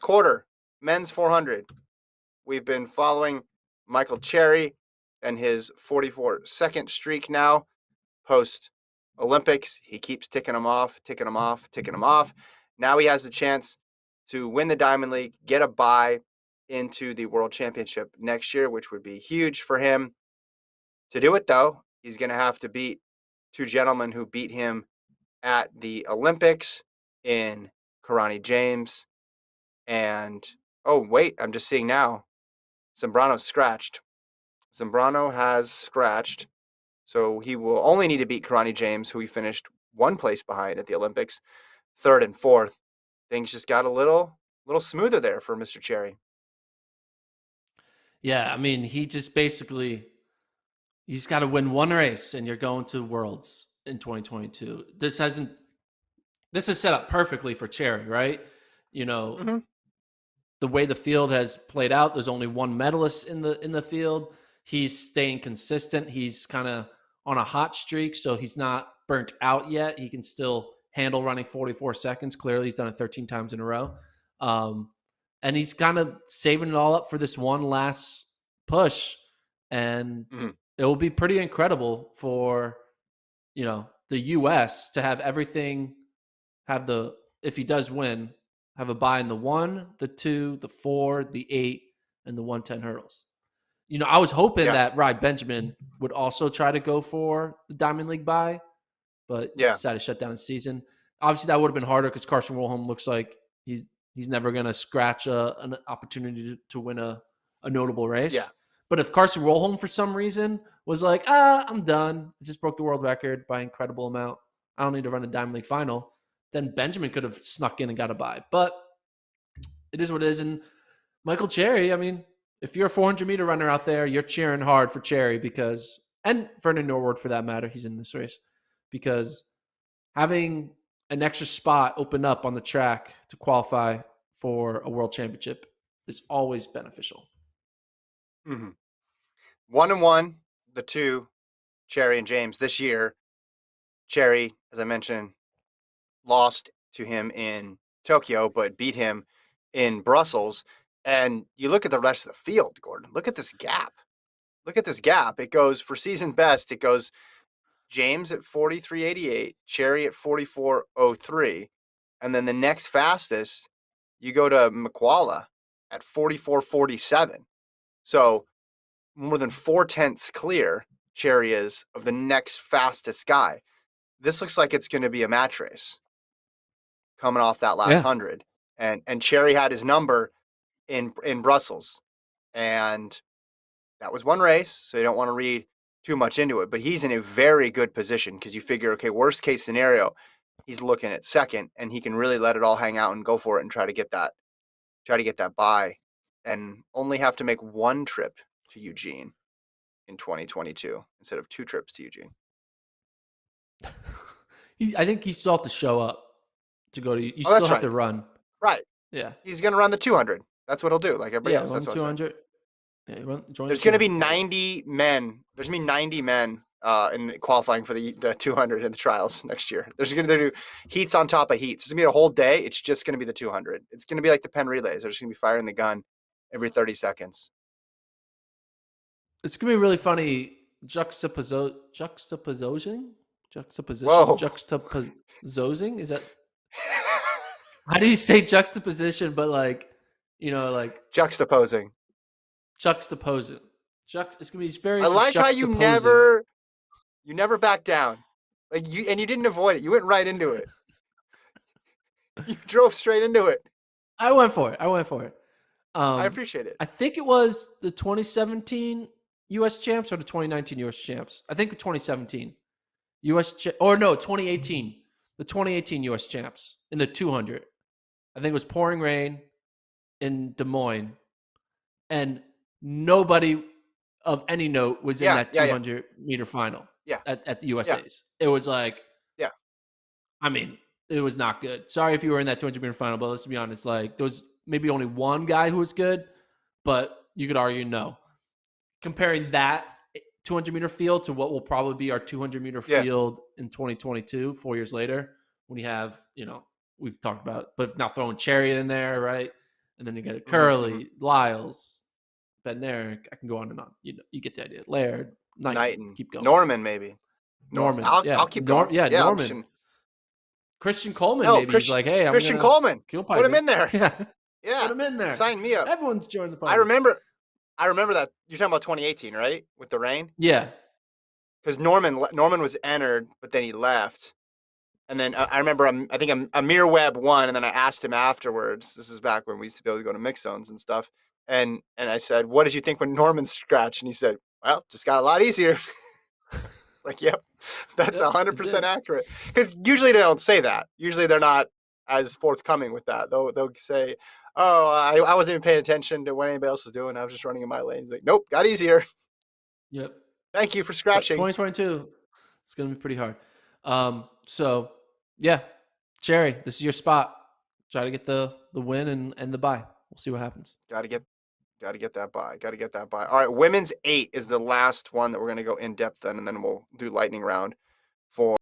quarter, men's 400. We've been following Michael Cherry and his 44-second streak now post-Olympics. He keeps ticking them off. Now he has the chance to win the Diamond League, get a bye into the World Championship next year, which would be huge for him. To do it, though, he's going to have to beat two gentlemen who beat him at the Olympics in Kirani James and, oh, wait, I'm just seeing now, Zambrano has scratched, so he will only need to beat Kirani James, who he finished one place behind at the Olympics, third and fourth. Things just got a little smoother there for Mr. Cherry. Yeah, I mean, he just basically, he's got to win one race, and you're going to Worlds in 2022. This is set up perfectly for Cherry, right? You know, the way the field has played out, there's only one medalist in the field. He's staying consistent. He's kind of on a hot streak, so he's not burnt out yet. He can still handle running 44 seconds. Clearly, he's done it 13 times in a row. And he's kind of saving it all up for this one last push. And it will be pretty incredible for, the U.S. to have everything, if he does win, have a bye in the 1, the 2, the 4, the 8, and the 110 hurdles. I was hoping that Rai Benjamin would also try to go for the Diamond League bye, but decided to shut down the season. Obviously, that would have been harder because Carson Wilhelm looks like he's never going to scratch an opportunity to win a notable race. Yeah. But if Carson Wilhelm, for some reason, was like, I'm done, I just broke the world record by an incredible amount, I don't need to run a Diamond League final, then Benjamin could have snuck in and got a bye. But it is what it is. And Michael Cherry, I mean, if you're a 400-meter runner out there, you're cheering hard for Cherry and Vernon Norwood for that matter, he's in this race, because having an extra spot open up on the track to qualify for a world championship is always beneficial. 1-1, the two, Cherry and James this year. Cherry, as I mentioned, lost to him in Tokyo, but beat him in Brussels. And you look at the rest of the field, Gordon. Look at this gap. It goes for season best. It goes James at 43.88, Cherry at 44.03. And then the next fastest, you go to McWalla at 44.47. So more than 4/10 clear, Cherry is, of the next fastest guy. This looks like it's going to be a match race coming off that last 100. And Cherry had his number in Brussels. And that was one race, so you don't want to read too much into it. But he's in a very good position because you figure, okay, worst case scenario, he's looking at second, and he can really let it all hang out and go for it and try to get that bye, and only have to make one trip to Eugene in 2022 instead of 2 trips to Eugene. I think he still have to show up to go to. You still have to run. Right. Yeah. He's going to run the 200, That's what he'll do, like everybody else. That's what 200. There's going to be 90 men. There's going to be 90 men in the qualifying for the 200 in the trials next year. There's going to do heats on top of heats. It's going to be a whole day. It's just going to be the 200. It's going to be like the Penn relays. They're just going to be firing the gun every 30 seconds. It's going to be really funny juxtaposing? Juxtaposing? Is that how do you say juxtaposition? But like juxtaposing. It's gonna be very. I like how you never back down, and you didn't avoid it. You went right into it. You drove straight into it. I went for it. I appreciate it. I think it was the 2017 U.S. champs or the 2019 U.S. champs. I think 2017 2018. The 2018 U.S. champs in the 200. I think it was pouring rain in Des Moines, and nobody of any note was in that 200 meter final. At the USA's. It was like, I mean, it was not good. Sorry if you were in that 200 meter final, but let's be honest, like there was maybe only one guy who was good, but you could argue no. Comparing that 200 meter field to what will probably be our 200 meter field in 2022, 4 years later, when you have, we've talked about, but now throwing Cherry in there, right? and then you get Mm-hmm. Curly, Lyles, Bednarik. I can go on and on. You get the idea. Laird, Knighton, Knighton, keep going. Norman, maybe. Norman, I'll yeah, keep going. Yeah, I'm just Norman. Christian Coleman, no maybe he's like, hey, I'm Christian gonna Coleman. kill Put him Pivy. in there. Yeah, put Yeah, him in there. sign me up. Everyone's joined the I party. remember. I remember that you're talking about 2018, right? With the rain, Yeah, because Norman was entered, but then he left. And then I remember, I think Amir Webb won, and then I asked him afterwards. This is back when we used to be able to go to mix zones and stuff. And I said, "What did you think when Norman scratched?" And he said, "Well, just got a lot easier." Like, yep, that's yep, hundred it percent did. accurate. Because usually they don't say that. Usually they're not as forthcoming with that. They'll say, "Oh, I wasn't even paying attention to what anybody else was doing. I was just running in my lane." He's like, "Nope, got easier. Yep. Thank you for But scratching." 2022, it's gonna be pretty hard. So yeah, Cherry, this is your spot. Try to get the win and the bye. We'll see what happens. Got to get that by. Got to get that by. All right, women's 8 is the last one that we're going to go in depth on, and then we'll do lightning round for